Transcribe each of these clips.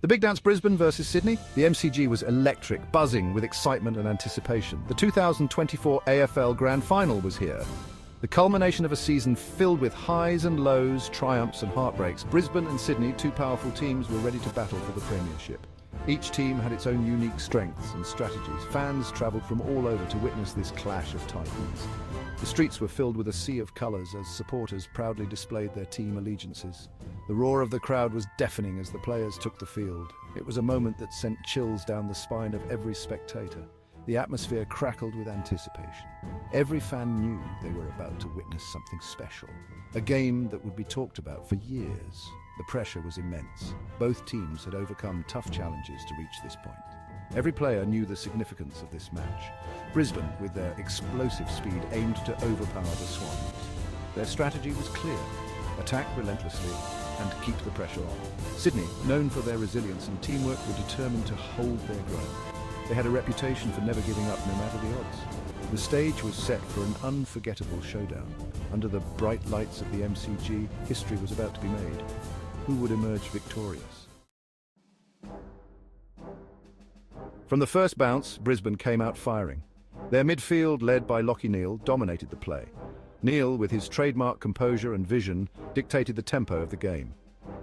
The big dance Brisbane versus Sydney. The MCG was electric, buzzing with excitement and anticipation. The 2024 AFL Grand Final was here. The culmination of a season filled with highs and lows, triumphs and heartbreaks. Brisbane and Sydney, two powerful teams, were ready to battle for the premiership. Each team had its own unique strengths and strategies. Fans travelled from all over to witness this clash of titans. The streets were filled with a sea of colours as supporters proudly displayed their team allegiances. The roar of the crowd was deafening as the players took the field. It was a moment that sent chills down the spine of every spectator. The atmosphere crackled with anticipation. Every fan knew they were about to witness something special, a game that would be talked about for years. The pressure was immense. Both teams had overcome tough challenges to reach this point. Every player knew the significance of this match. Brisbane, with their explosive speed, aimed to overpower the Swans. Their strategy was clear: attack relentlessly and keep the pressure on. Sydney, known for their resilience and teamwork, were determined to hold their ground. They had a reputation for never giving up no matter the odds. The stage was set for an unforgettable showdown. Under the bright lights of the MCG, history was about to be made. Who would emerge victorious? From the first bounce, Brisbane came out firing. Their midfield, led by Lachie Neale, dominated the play. Neale, with his trademark composure and vision, dictated the tempo of the game.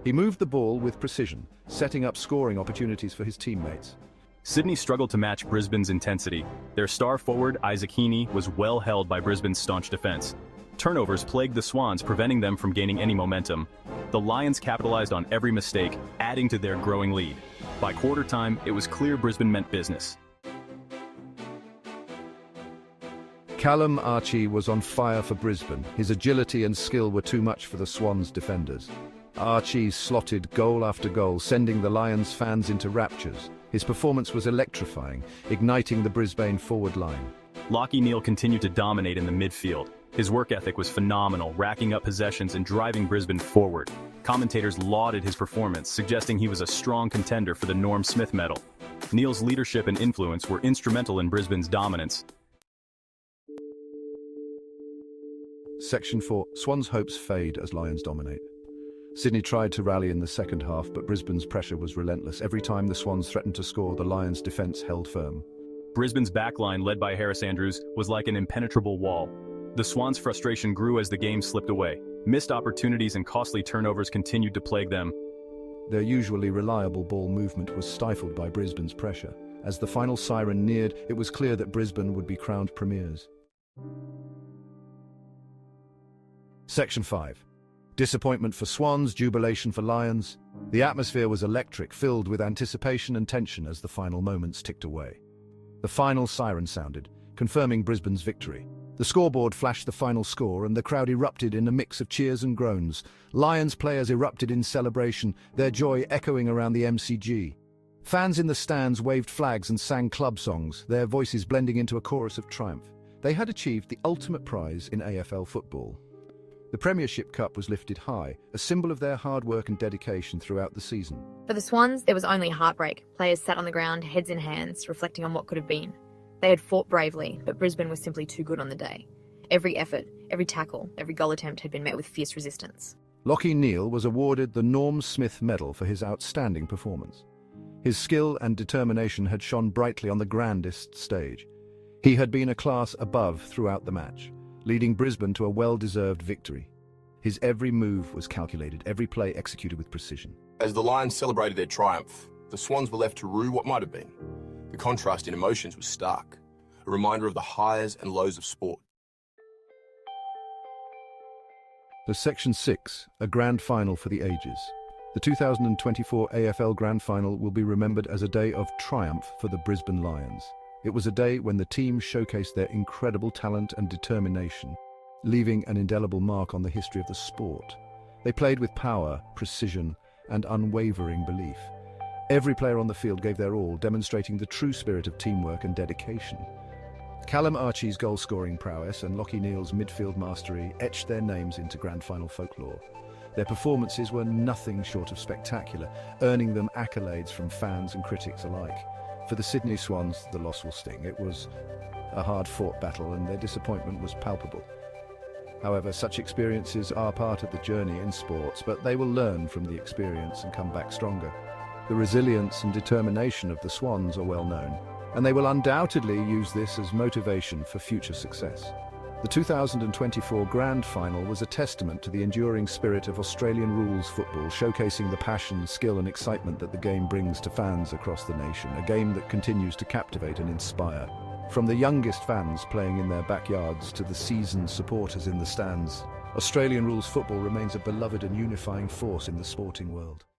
He moved the ball with precision, setting up scoring opportunities for his teammates. Sydney struggled to match Brisbane's intensity. Their star forward, Isaac Heaney, was well held by Brisbane's staunch defence. Turnovers plagued the Swans, preventing them from gaining any momentum. The Lions capitalised on every mistake, adding to their growing lead. By quarter time, it was clear Brisbane meant business. Callum Archie was on fire for Brisbane. His agility and skill were too much for the Swans' defenders. Archie slotted goal after goal, sending the Lions fans into raptures. His performance was electrifying, igniting the Brisbane forward line. Lachie Neale continued to dominate in the midfield. His work ethic was phenomenal, racking up possessions and driving Brisbane forward. Commentators lauded his performance, suggesting he was a strong contender for the Norm Smith medal. Neale's leadership and influence were instrumental in Brisbane's dominance. Section 4. Swans' hopes fade as Lions dominate. Sydney tried to rally in the second half, but Brisbane's pressure was relentless. Every time the Swans threatened to score, the Lions' defence held firm. Brisbane's backline, led by Harris Andrews, was like an impenetrable wall. The Swans' frustration grew as the game slipped away. Missed opportunities and costly turnovers continued to plague them. Their usually reliable ball movement was stifled by Brisbane's pressure. As the final siren neared, it was clear that Brisbane would be crowned premiers. Section 5. Disappointment for Swans, jubilation for Lions. The atmosphere was electric, filled with anticipation and tension as the final moments ticked away. The final siren sounded, confirming Brisbane's victory. The scoreboard flashed the final score, and the crowd erupted in a mix of cheers and groans. Lions players erupted in celebration, their joy echoing around the MCG. Fans in the stands waved flags and sang club songs, their voices blending into a chorus of triumph. They had achieved the ultimate prize in AFL football. The Premiership Cup was lifted high, a symbol of their hard work and dedication throughout the season. For the Swans, there was only heartbreak. Players sat on the ground, heads in hands, reflecting on what could have been. They had fought bravely, but Brisbane was simply too good on the day. Every effort, every tackle, every goal attempt had been met with fierce resistance. Lachie Neale was awarded the Norm Smith Medal for his outstanding performance. His skill and determination had shone brightly on the grandest stage. He had been a class above throughout the match, leading Brisbane to a well-deserved victory. His every move was calculated, every play executed with precision. As the Lions celebrated their triumph, the Swans were left to rue what might have been. The contrast in emotions was stark, a reminder of the highs and lows of sport. The Section 6, a grand final for the ages. The 2024 AFL Grand Final will be remembered as a day of triumph for the Brisbane Lions. It was a day when the team showcased their incredible talent and determination, leaving an indelible mark on the history of the sport. They played with power, precision, and unwavering belief. Every player on the field gave their all, demonstrating the true spirit of teamwork and dedication. Callum Archie's goal-scoring prowess and Lachie Neale's midfield mastery etched their names into grand final folklore. Their performances were nothing short of spectacular, earning them accolades from fans and critics alike. For the Sydney Swans, the loss will sting. It was a hard-fought battle, and their disappointment was palpable. However, such experiences are part of the journey in sports, but they will learn from the experience and come back stronger. The resilience and determination of the Swans are well known, and they will undoubtedly use this as motivation for future success. The 2024 Grand Final was a testament to the enduring spirit of Australian rules football, showcasing the passion, skill and excitement that the game brings to fans across the nation, a game that continues to captivate and inspire. From the youngest fans playing in their backyards to the seasoned supporters in the stands, Australian rules football remains a beloved and unifying force in the sporting world.